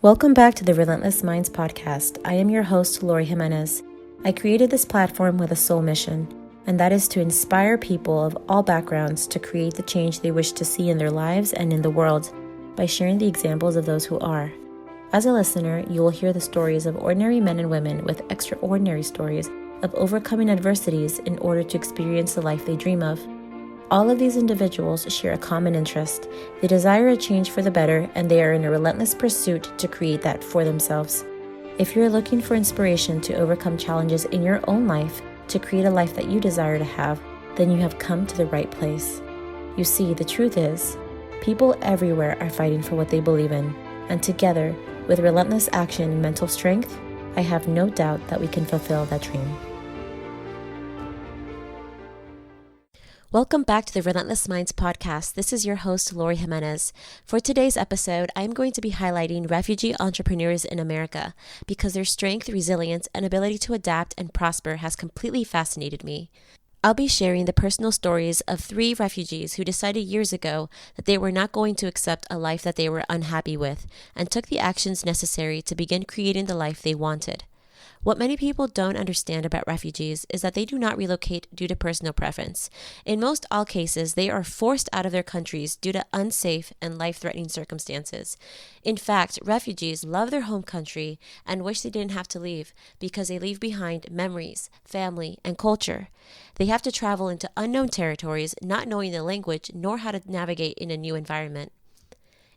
Welcome back to the Relentless Minds podcast. I am your host, Lori Jimenez. I created this platform with a sole mission, and that is to inspire people of all backgrounds to create the change they wish to see in their lives and in the world by sharing the examples of those who are. As a listener, you will hear the stories of ordinary men and women with extraordinary stories of overcoming adversities in order to experience the life they dream of. All of these individuals share a common interest. They desire a change for the better, and they are in a relentless pursuit to create that for themselves. If you're looking for inspiration to overcome challenges in your own life to create a life that you desire to have, then you have come to the right place. You see, the truth is, people everywhere are fighting for what they believe in, and together, with relentless action and mental strength, I have no doubt that we can fulfill that dream. Welcome back to the Relentless Minds podcast. This is your host, Lori Jimenez. For today's episode, I'm going to be highlighting refugee entrepreneurs in America because their strength, resilience, and ability to adapt and prosper has completely fascinated me. I'll be sharing the personal stories of 3 refugees who decided years ago that they were not going to accept a life that they were unhappy with and took the actions necessary to begin creating the life they wanted. What many people don't understand about refugees is that they do not relocate due to personal preference. In most all cases, they are forced out of their countries due to unsafe and life-threatening circumstances. In fact, refugees love their home country and wish they didn't have to leave because they leave behind memories, family, and culture. They have to travel into unknown territories, not knowing the language nor how to navigate in a new environment.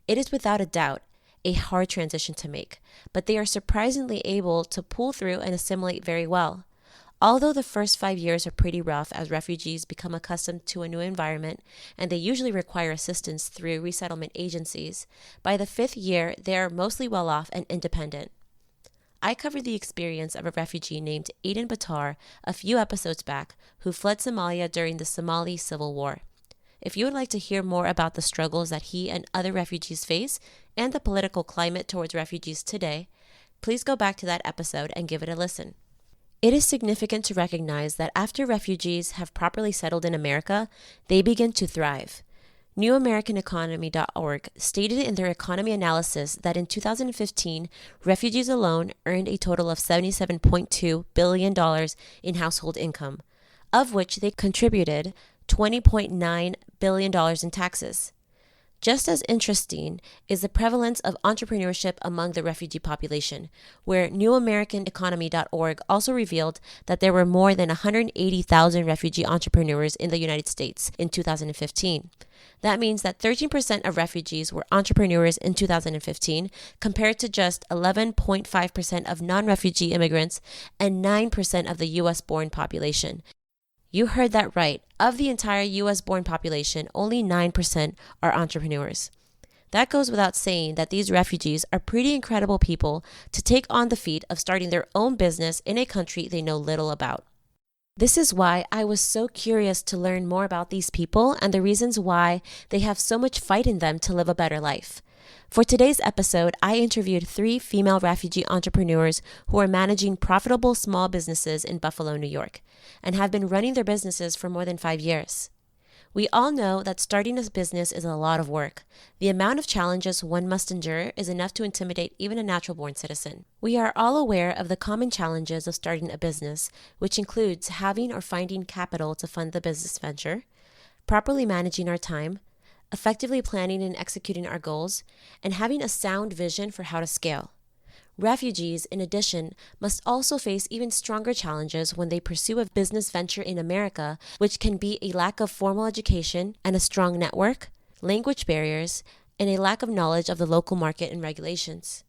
It is without a doubt a hard transition to make, but they are surprisingly able to pull through and assimilate very well. Although the first 5 years are pretty rough as refugees become accustomed to a new environment and they usually require assistance through resettlement agencies, by the 5th year they are mostly well off and independent. I covered the experience of a refugee named Aiden Batar a few episodes back who fled Somalia during the Somali Civil War. If you would like to hear more about the struggles that he and other refugees face and the political climate towards refugees today, please go back to that episode and give it a listen. It is significant to recognize that after refugees have properly settled in America, they begin to thrive. NewAmericanEconomy.org stated in their economy analysis that in 2015, refugees alone earned a total of $77.2 billion in household income, of which they contributed $20.9 billion in taxes. Just as interesting is the prevalence of entrepreneurship among the refugee population, where NewAmericanEconomy.org also revealed that there were more than 180,000 refugee entrepreneurs in the United States in 2015. That means that 13% of refugees were entrepreneurs in 2015, compared to just 11.5% of non-refugee immigrants and 9% of the U.S.-born population. You heard that right. Of the entire U.S.-born population, only 9% are entrepreneurs. That goes without saying that these refugees are pretty incredible people to take on the feat of starting their own business in a country they know little about. This is why I was so curious to learn more about these people and the reasons why they have so much fight in them to live a better life. For today's episode, I interviewed 3 female refugee entrepreneurs who are managing profitable small businesses in Buffalo, New York, and have been running their businesses for more than 5 years. We all know that starting a business is a lot of work. The amount of challenges one must endure is enough to intimidate even a natural-born citizen. We are all aware of the common challenges of starting a business, which includes having or finding capital to fund the business venture, properly managing our time, effectively planning and executing our goals, and having a sound vision for how to scale. Refugees, in addition, must also face even stronger challenges when they pursue a business venture in America, which can be a lack of formal education and a strong network, language barriers, and a lack of knowledge of the local market and regulations.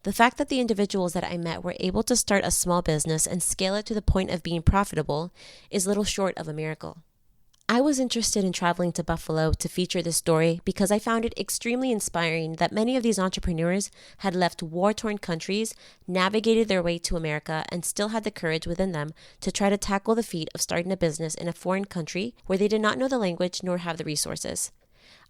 The fact that the individuals that I met were able to start a small business and scale it to the point of being profitable is little short of a miracle. I was interested in traveling to Buffalo to feature this story because I found it extremely inspiring that many of these entrepreneurs had left war-torn countries, navigated their way to America, and still had the courage within them to try to tackle the feat of starting a business in a foreign country where they did not know the language nor have the resources.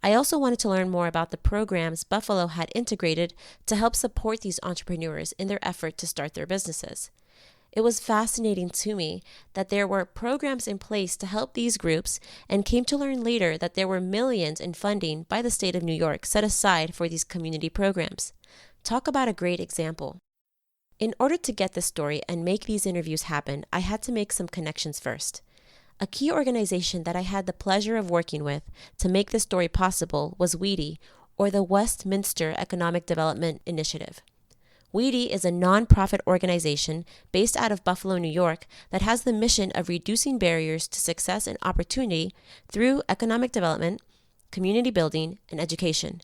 I also wanted to learn more about the programs Buffalo had integrated to help support these entrepreneurs in their effort to start their businesses. It was fascinating to me that there were programs in place to help these groups, and came to learn later that there were millions in funding by the state of New York set aside for these community programs. Talk about a great example. In order to get this story and make these interviews happen, I had to make some connections first. A key organization that I had the pleasure of working with to make this story possible was WEDI, or the Westminster Economic Development Initiative. WEDI is a nonprofit organization based out of Buffalo, New York, that has the mission of reducing barriers to success and opportunity through economic development, community building, and education.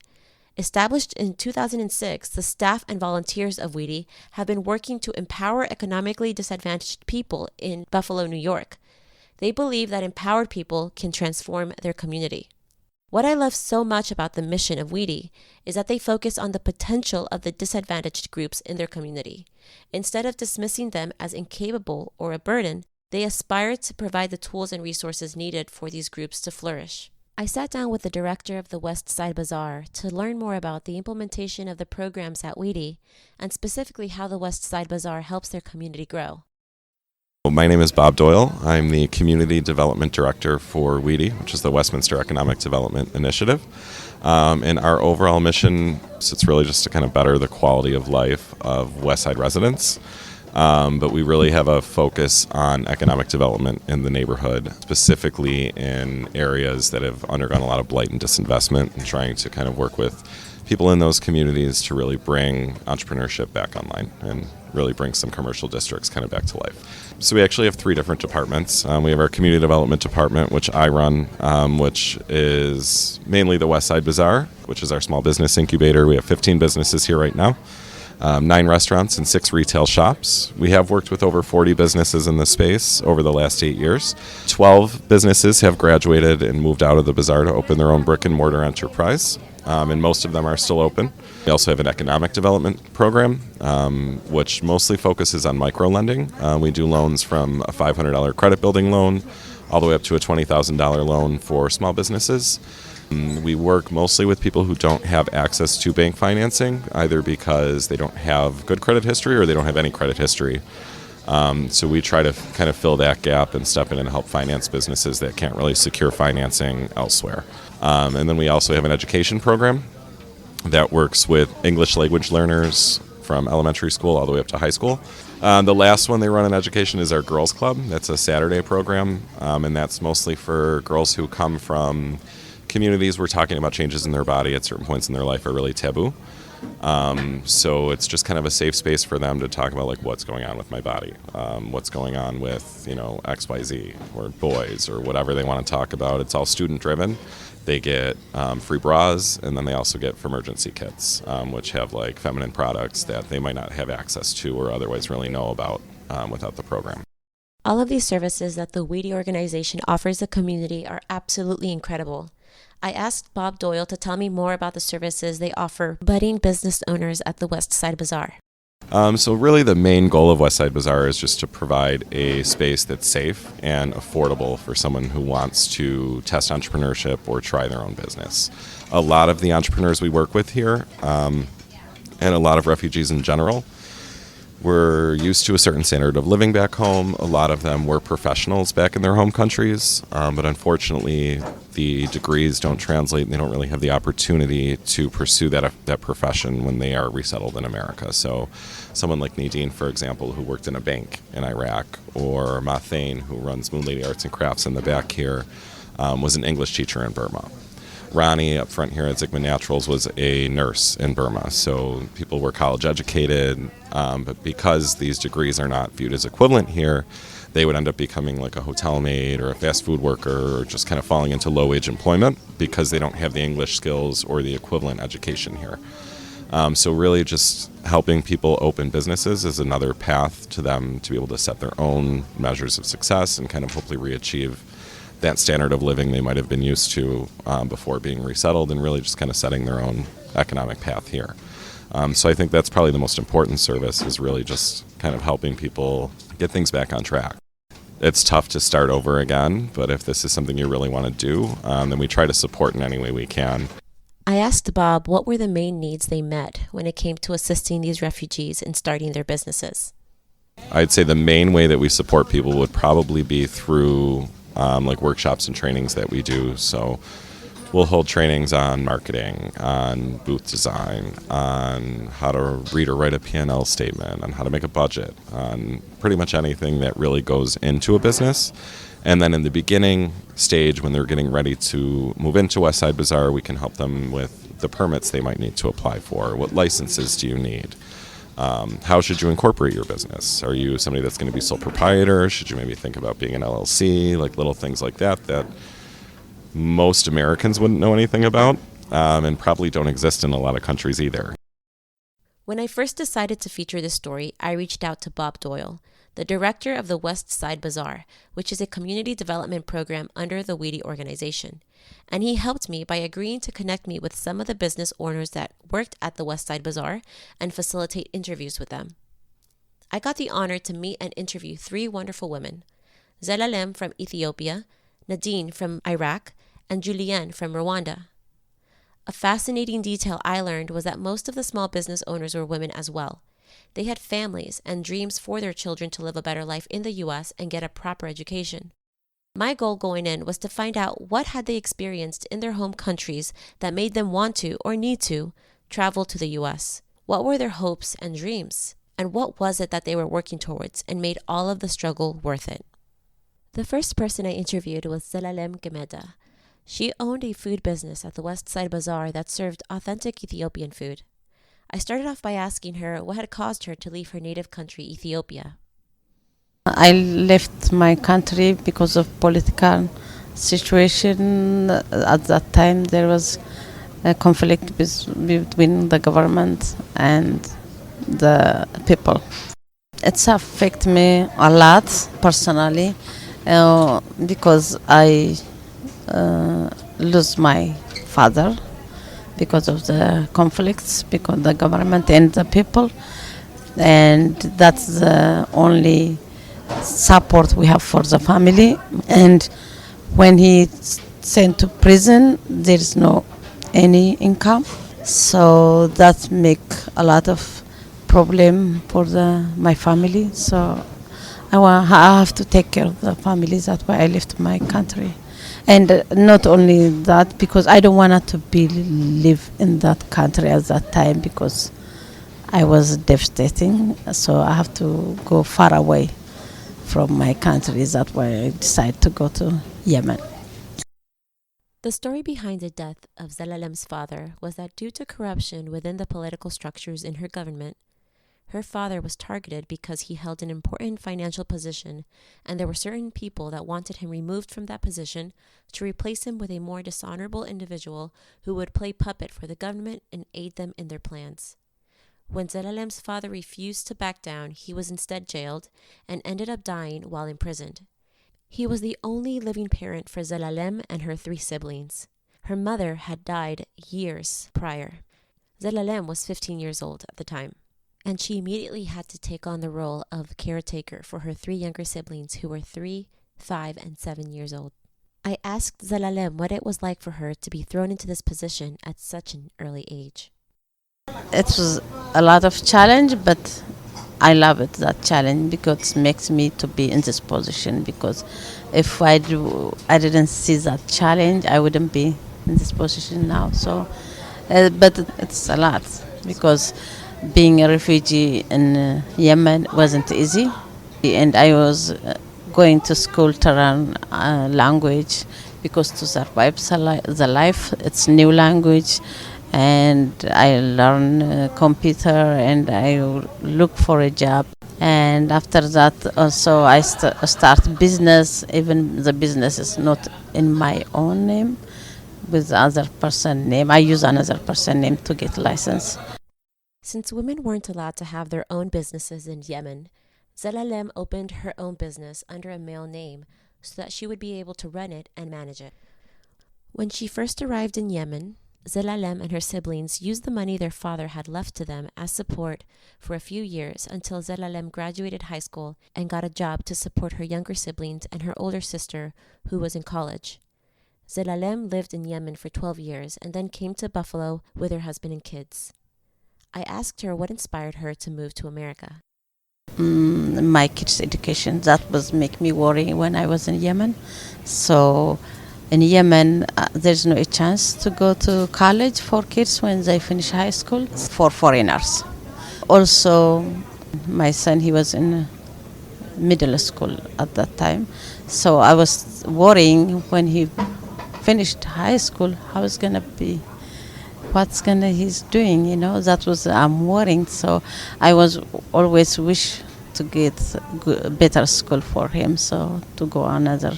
Established in 2006, the staff and volunteers of WEDI have been working to empower economically disadvantaged people in Buffalo, New York. They believe that empowered people can transform their community. What I love so much about the mission of WEDI is that they focus on the potential of the disadvantaged groups in their community. Instead of dismissing them as incapable or a burden, they aspire to provide the tools and resources needed for these groups to flourish. I sat down with the director of the West Side Bazaar to learn more about the implementation of the programs at WEDI and specifically how the West Side Bazaar helps their community grow. My name is Bob Doyle. I'm the Community Development Director for WEDI, which is the Westminster Economic Development Initiative. And our overall mission, so it's really just to kind of better the quality of life of West Side residents. But we really have a focus on economic development in the neighborhood, specifically in areas that have undergone a lot of blight and disinvestment, and trying to kind of work with people in those communities to really bring entrepreneurship back online and really bring some commercial districts kind of back to life. So we actually have 3 different departments. We have our community development department, which I run, which is mainly the West Side Bazaar, which is our small business incubator. We have 15 businesses here right now, 9 restaurants and 6 retail shops. We have worked with over 40 businesses in this space over the last 8 years. 12 businesses have graduated and moved out of the bazaar to open their own brick and mortar enterprise. And most of them are still open. We also have an economic development program, which mostly focuses on micro-lending. We do loans from a $500 credit building loan all the way up to a $20,000 loan for small businesses. We work mostly with people who don't have access to bank financing, either because they don't have good credit history or they don't have any credit history. So we try to kind of fill that gap and step in and help finance businesses that can't really secure financing elsewhere. And then we also have an education program that works with English language learners from elementary school all the way up to high school. The last one they run in education is our Girls Club. That's a Saturday program, and that's mostly for girls who come from communities where talking about changes in their body at certain points in their life are really taboo. So it's just kind of a safe space for them to talk about like what's going on with my body, what's going on with XYZ or boys or whatever they want to talk about. It's all student driven. They get free bras, and then they also get emergency kits, which have like feminine products that they might not have access to or otherwise really know about without the program. All of these services that the WEDI organization offers the community are absolutely incredible. I asked Bob Doyle to tell me more about the services they offer budding business owners at the West Side Bazaar. So really the main goal of West Side Bazaar is just to provide a space that's safe and affordable for someone who wants to test entrepreneurship or try their own business. A lot of the entrepreneurs we work with here, and a lot of refugees in general, were used to a certain standard of living back home. A lot of them were professionals back in their home countries, but unfortunately the degrees don't translate and they don't really have the opportunity to pursue that profession when they are resettled in America. So someone like Nadine, for example, who worked in a bank in Iraq, or Mathane, who runs Moon Lady Arts and Crafts in the back here, was an English teacher in Burma. Ronnie up front here at Zygmunt Naturals was a nurse in Burma, so people were college educated, but because these degrees are not viewed as equivalent here, they would end up becoming like a hotel maid or a fast food worker, or just kind of falling into low-wage employment because they don't have the English skills or the equivalent education here. So really just helping people open businesses is another path to them to be able to set their own measures of success and kind of hopefully re-achieve that standard of living they might have been used to before being resettled, and really just kind of setting their own economic path here. So I think that's probably the most important service, is really just kind of helping people get things back on track. It's tough to start over again, but if this is something you really want to do, then we try to support in any way we can. I asked Bob what were the main needs they met when it came to assisting these refugees in starting their businesses. I'd say the main way that we support people would probably be through like workshops and trainings that we do. So we'll hold trainings on marketing, on booth design, on how to read or write a P&L statement, on how to make a budget, on pretty much anything that really goes into a business. And then in the beginning stage, when they're getting ready to move into West Side Bazaar, we can help them with the permits they might need to apply for. What licenses do you need? How should you incorporate your business? Are you somebody that's going to be sole proprietor? Should you maybe think about being an LLC? Like little things like that most Americans wouldn't know anything about, and probably don't exist in a lot of countries either. When I first decided to feature this story, I reached out to Bob Doyle, the director of the West Side Bazaar, which is a community development program under the WEDI organization. And he helped me by agreeing to connect me with some of the business owners that worked at the West Side Bazaar and facilitate interviews with them. I got the honor to meet and interview 3 wonderful women: Zelalem from Ethiopia, Nadine from Iraq, and Julienne from Rwanda. A fascinating detail I learned was that most of the small business owners were women as well. They had families and dreams for their children to live a better life in the U.S. and get a proper education. My goal going in was to find out what had they experienced in their home countries that made them want to or need to travel to the U.S. What were their hopes and dreams? And what was it that they were working towards and made all of the struggle worth it? The first person I interviewed was Zelalem Gemeda. She owned a food business at the West Side Bazaar that served authentic Ethiopian food. I started off by asking her what had caused her to leave her native country, Ethiopia. I left my country because of political situation. At that time, there was a conflict between the government and the people. It's affected me a lot personally because I lose my father because of the conflicts, because the government and the people, and that's the only support we have for the family. And when he's sent to prison, there is no any income, so that make a lot of problem for my family. So I have to take care of the family. That's why I left my country. And not only that, because I don't want to live in that country at that time, because I was devastating. So I have to go far away from my country. That's why I decided to go to Yemen. The story behind the death of Zelalem's father was that due to corruption within the political structures in her government, her father was targeted because he held an important financial position, and there were certain people that wanted him removed from that position to replace him with a more dishonorable individual who would play puppet for the government and aid them in their plans. When Zelalem's father refused to back down, he was instead jailed and ended up dying while imprisoned. He was the only living parent for Zelalem and her 3 siblings. Her mother had died years prior. Zelalem was 15 years old at the time, and she immediately had to take on the role of caretaker for her 3 younger siblings who were 3, 5, and 7 years old. I asked Zelalem what it was like for her to be thrown into this position at such an early age. It was a lot of challenge, but I love it, that challenge, because it makes me to be in this position. Because if I didn't see that challenge, I wouldn't be in this position now. So, but it's a lot, because being a refugee in Yemen wasn't easy, and I was going to school to learn language, because to survive the life, it's new language. And I learn computer, and I look for a job. And after that, also I start business. Even the business is not in my own name, with other person name. I use another person name to get license. Since women weren't allowed to have their own businesses in Yemen, Zelalem opened her own business under a male name so that she would be able to run it and manage it. When she first arrived in Yemen, Zelalem and her siblings used the money their father had left to them as support for a few years until Zelalem graduated high school and got a job to support her younger siblings and her older sister, who was in college. Zelalem lived in Yemen for 12 years and then came to Buffalo with her husband and kids. I asked her what inspired her to move to America. My kids' education, that was make me worry when I was in Yemen. So In Yemen, there's no chance to go to college for kids when they finish high school for foreigners. Also, my son, he was in middle school at that time. So I was worrying when he finished high school, how is going to be, he's doing, that was, I'm worrying. So I was always wish to get better school for him, so to go another,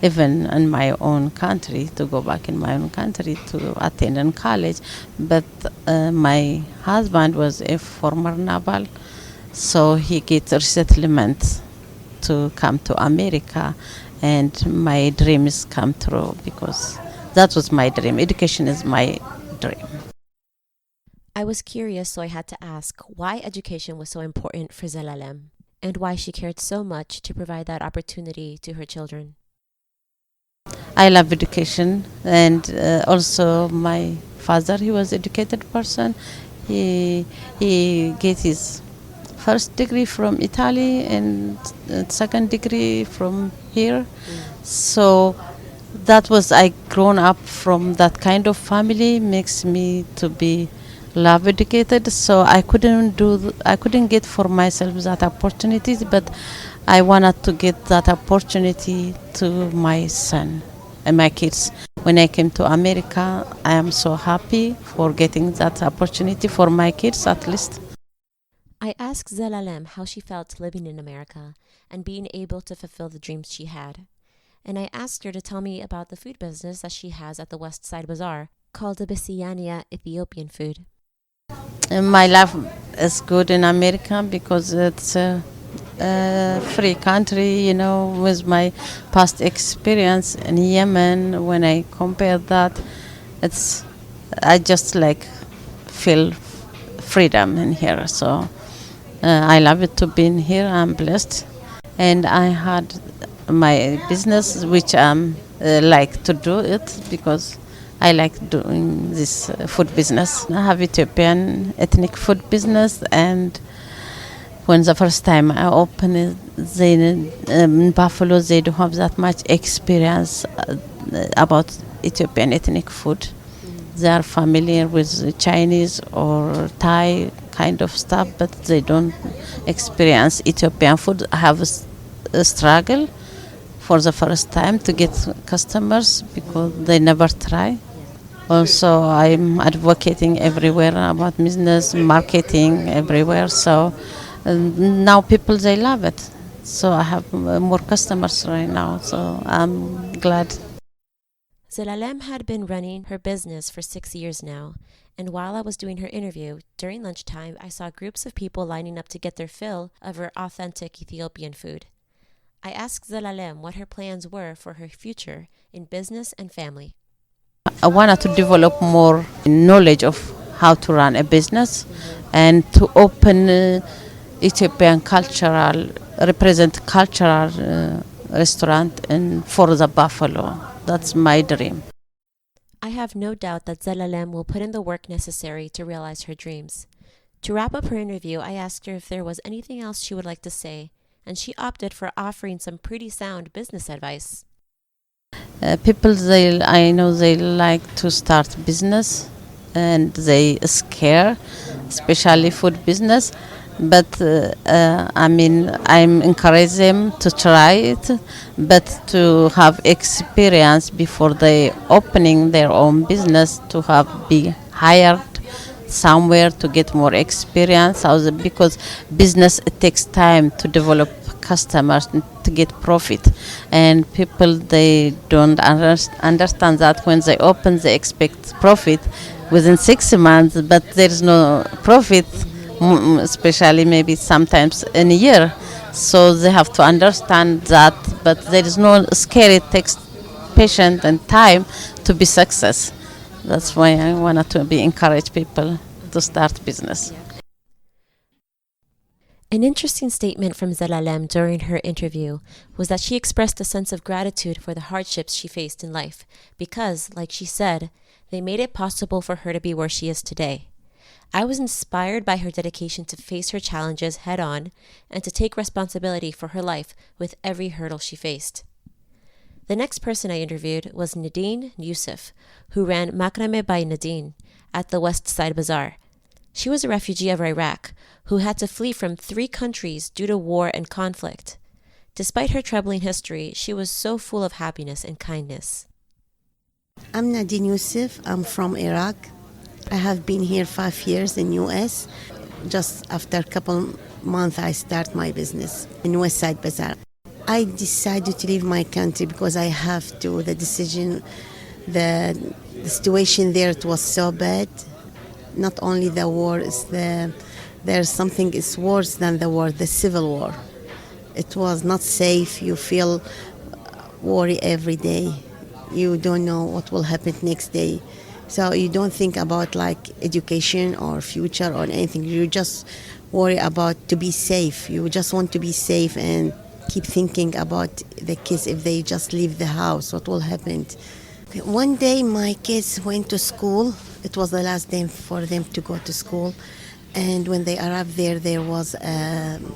even in my own country, to go back in my own country to attend in college. But my husband was a former naval, so he get resettlement to come to America, and my dreams come true because that was my dream. Education is my dream. I was curious, so I had to ask why education was so important for Zelalem and why she cared so much to provide that opportunity to her children. I love education, and also my father, he was educated person. He get his first degree from Italy and second degree from here. So that was, I grown up from that kind of family, makes me to be love educated. So I couldn't get for myself that opportunities, but I wanted to get that opportunity to my son and my kids. When I came to America, I am so happy for getting that opportunity for my kids at least. I asked Zelalem how she felt living in America and being able to fulfill the dreams she had. And I asked her to tell me about the food business that she has at the West Side Bazaar called the Bisiyania Ethiopian food. My life is good in America because it's a free country, with my past experience in Yemen. When I compare that, I just feel freedom in here. So I love it to be in here. I'm blessed, and I had my business, which I'm like to do it because I like doing this food business. I have Ethiopian ethnic food business, and when the first time I opened it, in Buffalo, they don't have that much experience about Ethiopian ethnic food. They are familiar with Chinese or Thai kind of stuff, but they don't experience Ethiopian food. I have a struggle for the first time to get customers because they never try. Also, I'm advocating everywhere about business, marketing everywhere. So now people, they love it. So I have more customers right now. So I'm glad. Zelalem had been running her business for 6 years now, and while I was doing her interview, during lunchtime, I saw groups of people lining up to get their fill of her authentic Ethiopian food. I asked Zelalem what her plans were for her future in business and family. I wanted to develop more knowledge of how to run a business and to open Ethiopian represent cultural restaurant for the Buffalo. That's my dream. I have no doubt that Zelalem will put in the work necessary to realize her dreams. To wrap up her interview, I asked her if there was anything else she would like to say, and she opted for offering some pretty sound business advice. People, I know they like to start business, and they scare, especially food business. But I'm encourage them to try it, but to have experience before they opening their own business, to be hired somewhere to get more experience. Because business, it takes time to develop customers to get profit, and people, they don't understand that when they open they expect profit within 6 months, but there is no profit, especially maybe sometimes in a year. So they have to understand that, but there is no scare. It takes patience and time to be success. That's why I wanted to encourage people to start business. An interesting statement from Zelalem during her interview was that she expressed a sense of gratitude for the hardships she faced in life because, like she said, they made it possible for her to be where she is today. I was inspired by her dedication to face her challenges head on and to take responsibility for her life with every hurdle she faced. The next person I interviewed was Nadine Yusuf, who ran Macrame by Nadine at the West Side Bazaar. She was a refugee of Iraq who had to flee from 3 countries due to war and conflict. Despite her troubling history, she was so full of happiness and kindness. I'm Nadine Yusuf. I'm from Iraq. I have been here 5 years in US. Just after a couple months, I start my business in West Side Bazaar. I decided to leave my country because I have to. The decision, the situation there, it was so bad. Not only the war, there's something is worse than the war, the civil war. It was not safe. You feel worry every day. You don't know what will happen next day. So you don't think about like education or future or anything. You just worry about to be safe. You just want to be safe and keep thinking about the kids. If they just leave the house, what will happen? One day my kids went to school. It was the last day for them to go to school. And when they arrived there was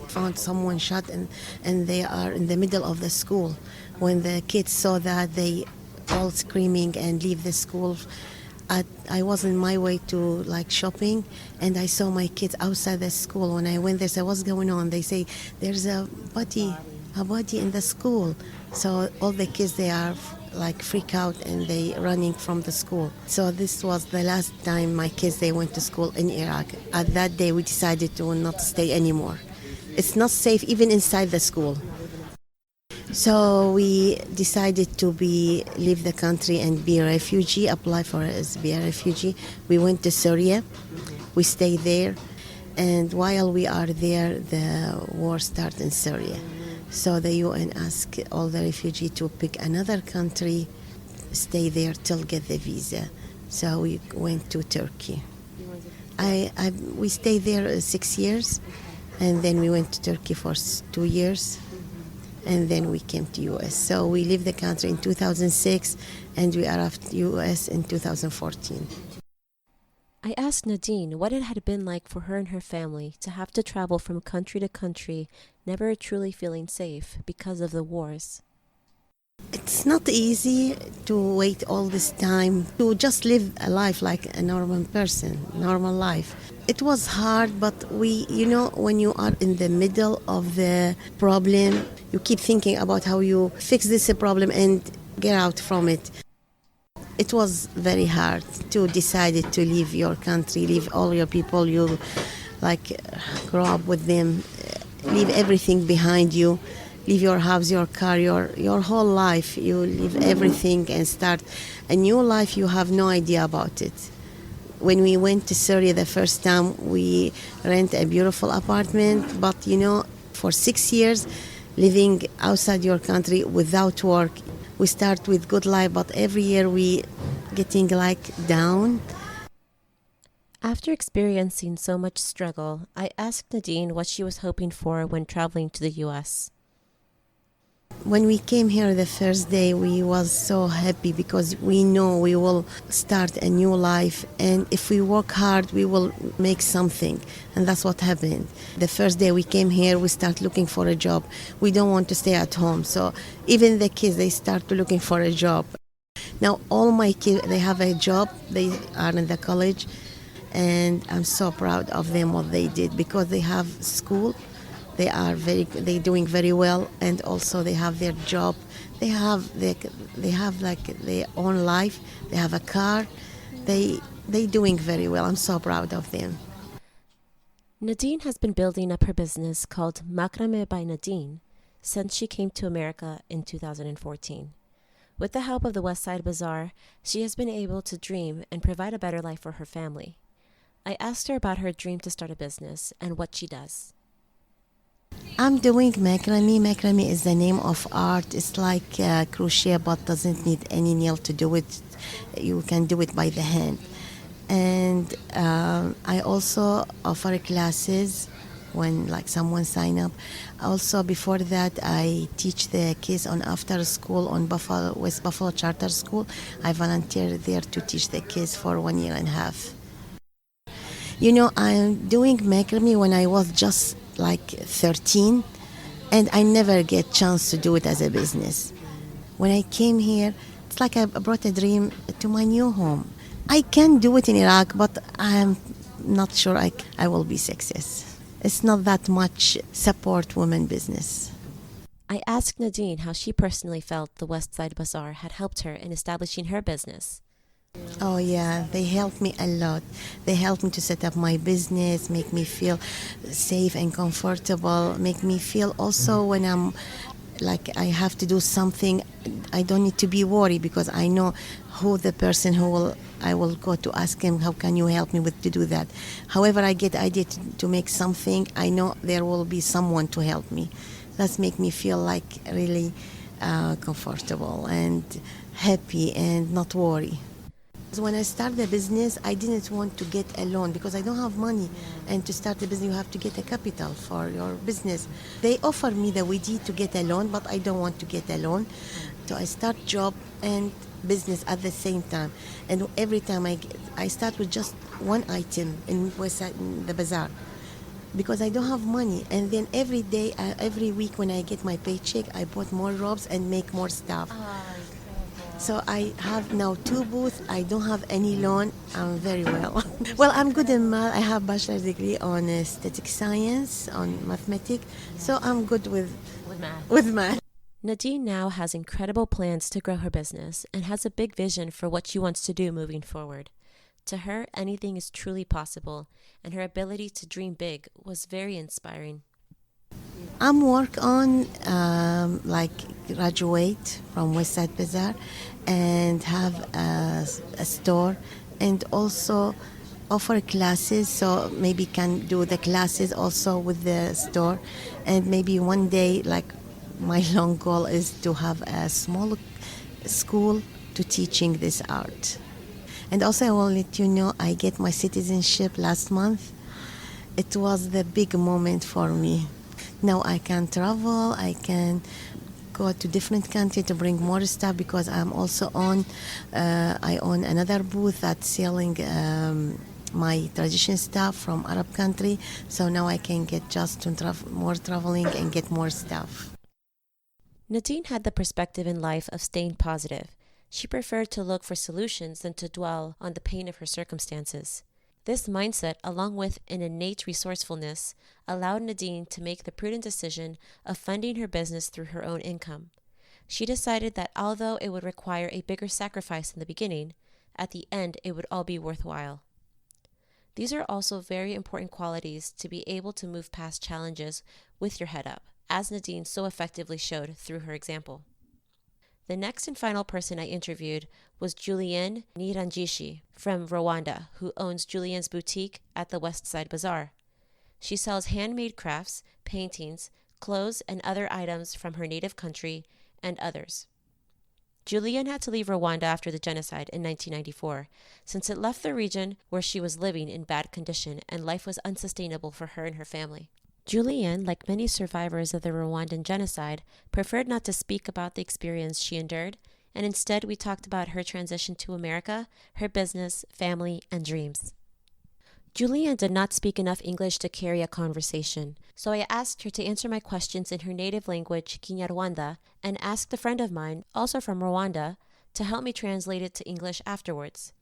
found someone shot and they are in the middle of the school. When the kids saw that, they all screaming and leave the school. I was on my way to like shopping, and I saw my kids outside the school. When I went there, I said, "What's going on?" They say, "There's a body in the school." So all the kids, they are like freak out and they running from the school. So this was the last time my kids, they went to school in Iraq. At that day, we decided to not stay anymore. It's not safe even inside the school. So we decided to leave the country and be a refugee, apply for as be a refugee. We went to Syria. We stayed there. And while we are there, the war started in Syria. So the UN asked all the refugees to pick another country, stay there till get the visa. So we went to Turkey. We stayed there 6 years, and then we went to Turkey for 2 years. And then we came to U.S. So we left the country in 2006, and we arrived U.S. in 2014. I asked Nadine what it had been like for her and her family to have to travel from country to country, never truly feeling safe because of the wars. It's not easy to wait all this time to just live a life like a normal person, normal life. It was hard, but when you are in the middle of the problem, you keep thinking about how you fix this problem and get out from it. It was very hard to decide to leave your country, leave all your people, you grow up with them, leave everything behind you. Leave your house, your car, your whole life. You leave everything and start a new life. You have no idea about it. When we went to Syria the first time, we rent a beautiful apartment. But, for 6 years, living outside your country without work, we start with good life, but every year we getting down. After experiencing so much struggle, I asked Nadine what she was hoping for when traveling to the U.S. When we came here the first day, we was so happy because we know we will start a new life, and if we work hard, we will make something, and that's what happened. The first day we came here, we start looking for a job. We don't want to stay at home, so even the kids, they start looking for a job. Now all my kids, they have a job, they are in the college, and I'm so proud of them what they did because they have school. They're doing very well, and also they have their job. They have their own life. They have a car. They doing very well. I'm so proud of them. Nadine has been building up her business called Macrame by Nadine since she came to America in 2014. With the help of the West Side Bazaar, she has been able to dream and provide a better life for her family. I asked her about her dream to start a business and what she does. I'm doing macrame. Macrame is the name of art. It's like crochet, but doesn't need any nail to do it. You can do it by the hand. And I also offer classes when someone sign up. Also, before that, I teach the kids on after school on West Buffalo Charter School. I volunteer there to teach the kids for 1 year and a half. I'm doing macrame when I was just 13, and I never get chance to do it as a business. When I came here, it's like I brought a dream to my new home. I can do it in Iraq, but I'm not sure I will be success. It's not that much support women business. I asked Nadine how she personally felt the West Side Bazaar had helped her in establishing her business. Oh yeah, they helped me a lot. They helped me to set up my business, make me feel safe and comfortable, make me feel also when I'm like I have to do something, I don't need to be worried because I know who the person I will go to ask him, how can you help me with to do that? However I get idea to make something, I know there will be someone to help me. That make me feel like really comfortable and happy and not worry. When I started the business, I didn't want to get a loan because I don't have money. And to start a business, you have to get a capital for your business. They offered me the WEDI to get a loan, but I don't want to get a loan. So I start job and business at the same time. And every time I start with just one item in West Side, in the bazaar, because I don't have money. And then every day, every week when I get my paycheck, I bought more robes and make more stuff. So I have now 2 booths. I don't have any loan. I'm very well. Well, I'm good in math. I have bachelor's degree on static science, on mathematics. So I'm good with math. Nadine now has incredible plans to grow her business and has a big vision for what she wants to do moving forward. To her, anything is truly possible, and her ability to dream big was very inspiring. I'm work on like graduate from West Side Bazaar and have a store and also offer classes, so maybe can do the classes also with the store, and maybe one day, like my long goal is to have a small school to teaching this art. And also I will let you know I get my citizenship last month. It was the big moment for me. Now I can travel, I can go to different countries to bring more stuff because I'm also I own another booth that's selling my tradition stuff from Arab country. So now I can get just to more traveling and get more stuff. Nadine had the perspective in life of staying positive. She preferred to look for solutions than to dwell on the pain of her circumstances. This mindset, along with an innate resourcefulness, allowed Nadine to make the prudent decision of funding her business through her own income. She decided that although it would require a bigger sacrifice in the beginning, at the end it would all be worthwhile. These are also very important qualities to be able to move past challenges with your head up, as Nadine so effectively showed through her example. The next and final person I interviewed was Julienne Niranjishi from Rwanda, who owns Julienne's boutique at the West Side Bazaar. She sells handmade crafts, paintings, clothes, and other items from her native country and others. Julienne had to leave Rwanda after the genocide in 1994, since it left the region where she was living in bad condition and life was unsustainable for her and her family. Julienne, like many survivors of the Rwandan genocide, preferred not to speak about the experience she endured, and instead we talked about her transition to America, her business, family, and dreams. Julienne did not speak enough English to carry a conversation, so I asked her to answer my questions in her native language, Kinyarwanda, and asked a friend of mine, also from Rwanda, to help me translate it to English afterwards.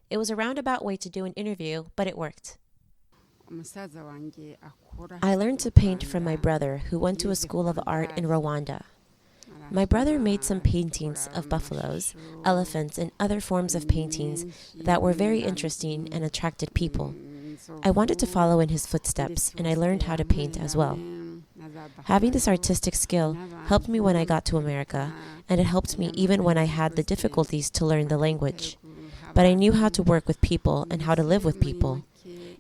It was a roundabout way to do an interview, but it worked. I learned to paint from my brother, who went to a school of art in Rwanda. My brother made some paintings of buffaloes, elephants, and other forms of paintings that were very interesting and attracted people. I wanted to follow in his footsteps, and I learned how to paint as well. Having this artistic skill helped me when I got to America, and it helped me even when I had the difficulties to learn the language. But I knew how to work with people and how to live with people.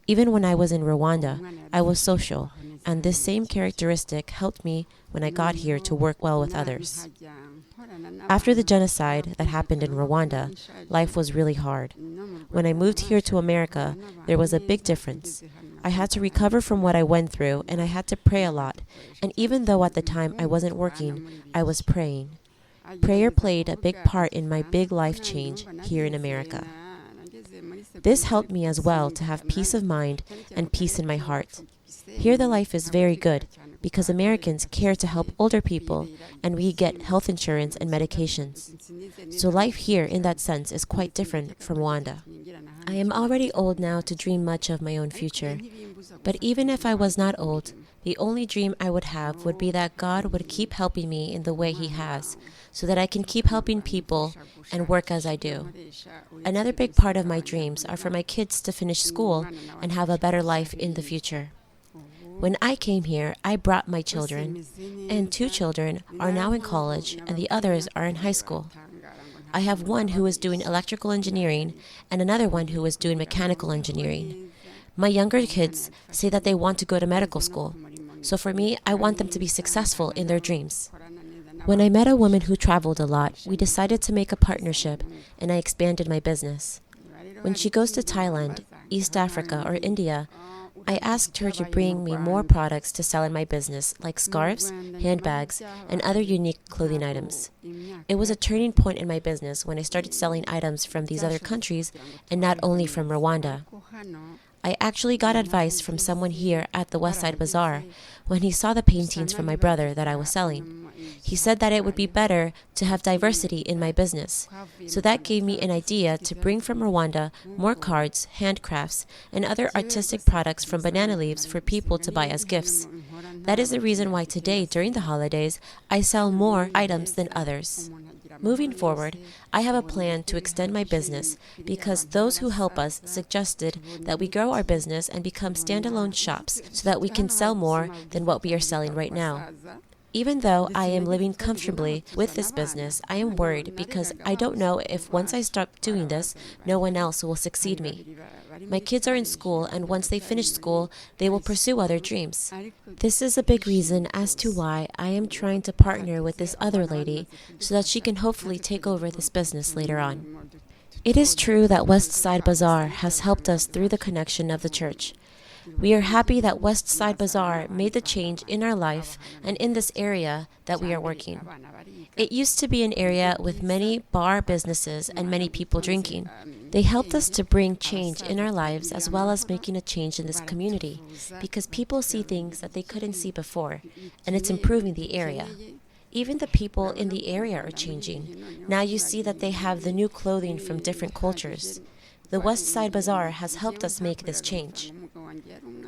Even when I was in Rwanda, I was social, and this same characteristic helped me when I got here to work well with others. After the genocide that happened in Rwanda, life was really hard. When I moved here to America, there was a big difference. I had to recover from what I went through, and I had to pray a lot, and even though at the time I wasn't working, I was praying. Prayer played a big part in my big life change here in America. This helped me as well to have peace of mind and peace in my heart. Here the life is very good, because Americans care to help older people and we get health insurance and medications. So life here in that sense is quite different from Rwanda. I am already old now to dream much of my own future. But even if I was not old, the only dream I would have would be that God would keep helping me in the way He has, so that I can keep helping people and work as I do. Another big part of my dreams are for my kids to finish school and have a better life in the future. When I came here, I brought my children, and 2 children are now in college and the others are in high school. I have one who is doing electrical engineering and another one who is doing mechanical engineering. My younger kids say that they want to go to medical school. So for me, I want them to be successful in their dreams. When I met a woman who traveled a lot, we decided to make a partnership and I expanded my business. When she goes to Thailand, East Africa, or India, I asked her to bring me more products to sell in my business, like scarves, handbags, and other unique clothing items. It was a turning point in my business when I started selling items from these other countries and not only from Rwanda. I actually got advice from someone here at the West Side Bazaar when he saw the paintings from my brother that I was selling. He said that it would be better to have diversity in my business. So that gave me an idea to bring from Rwanda more cards, handcrafts, and other artistic products from banana leaves for people to buy as gifts. That is the reason why today, during the holidays, I sell more items than others. Moving forward, I have a plan to extend my business because those who help us suggested that we grow our business and become standalone shops so that we can sell more than what we are selling right now. Even though I am living comfortably with this business, I am worried because I don't know if once I stop doing this, no one else will succeed me. My kids are in school, and once they finish school, they will pursue other dreams. This is a big reason as to why I am trying to partner with this other lady so that she can hopefully take over this business later on. It is true that West Side Bazaar has helped us through the connection of the church. We are happy that West Side Bazaar made the change in our life and in this area that we are working. It used to be an area with many bar businesses and many people drinking. They helped us to bring change in our lives as well as making a change in this community because people see things that they couldn't see before, and it's improving the area. Even the people in the area are changing. Now you see that they have the new clothing from different cultures. The West Side Bazaar has helped us make this change.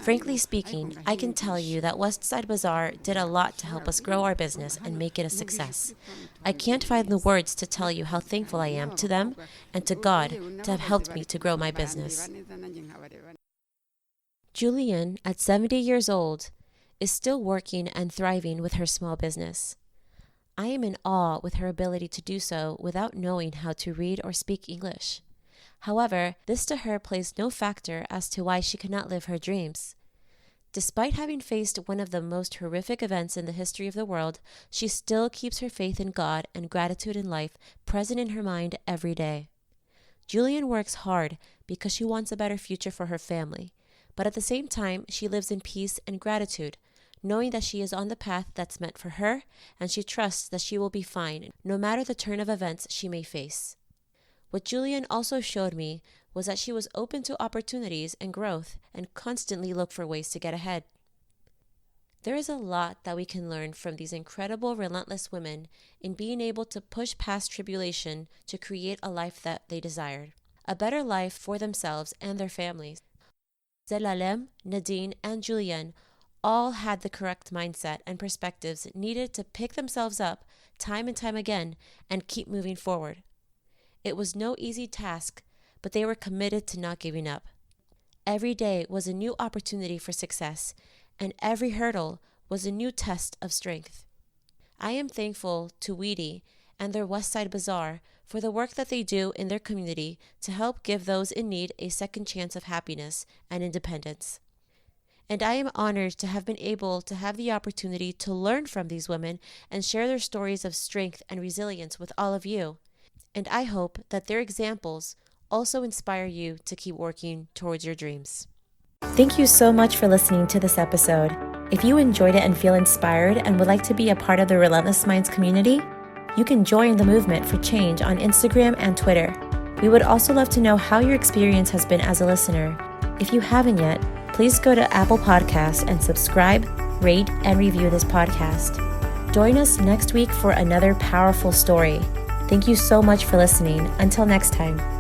Frankly speaking, I can tell you that West Side Bazaar did a lot to help us grow our business and make it a success. I can't find the words to tell you how thankful I am to them and to God to have helped me to grow my business. Julian, at 70 years old, is still working and thriving with her small business. I am in awe with her ability to do so without knowing how to read or speak English. However, this to her plays no factor as to why she cannot live her dreams. Despite having faced one of the most horrific events in the history of the world, she still keeps her faith in God and gratitude in life present in her mind every day. Julian works hard because she wants a better future for her family, but at the same time, she lives in peace and gratitude, knowing that she is on the path that's meant for her, and she trusts that she will be fine, no matter the turn of events she may face. What Julian also showed me was that she was open to opportunities and growth and constantly looked for ways to get ahead. There is a lot that we can learn from these incredible, relentless women in being able to push past tribulation to create a life that they desired, a better life for themselves and their families. Zelalem, Nadine, and Julian all had the correct mindset and perspectives needed to pick themselves up time and time again and keep moving forward. It was no easy task, but they were committed to not giving up. Every day was a new opportunity for success, and every hurdle was a new test of strength. I am thankful to WEDI and their West Side Bazaar for the work that they do in their community to help give those in need a second chance of happiness and independence. And I am honored to have been able to have the opportunity to learn from these women and share their stories of strength and resilience with all of you. And I hope that their examples also inspire you to keep working towards your dreams. Thank you so much for listening to this episode. If you enjoyed it and feel inspired and would like to be a part of the Relentless Minds community, you can join the movement for change on Instagram and Twitter. We would also love to know how your experience has been as a listener. If you haven't yet, please go to Apple Podcasts and subscribe, rate, and review this podcast. Join us next week for another powerful story. Thank you so much for listening. Until next time.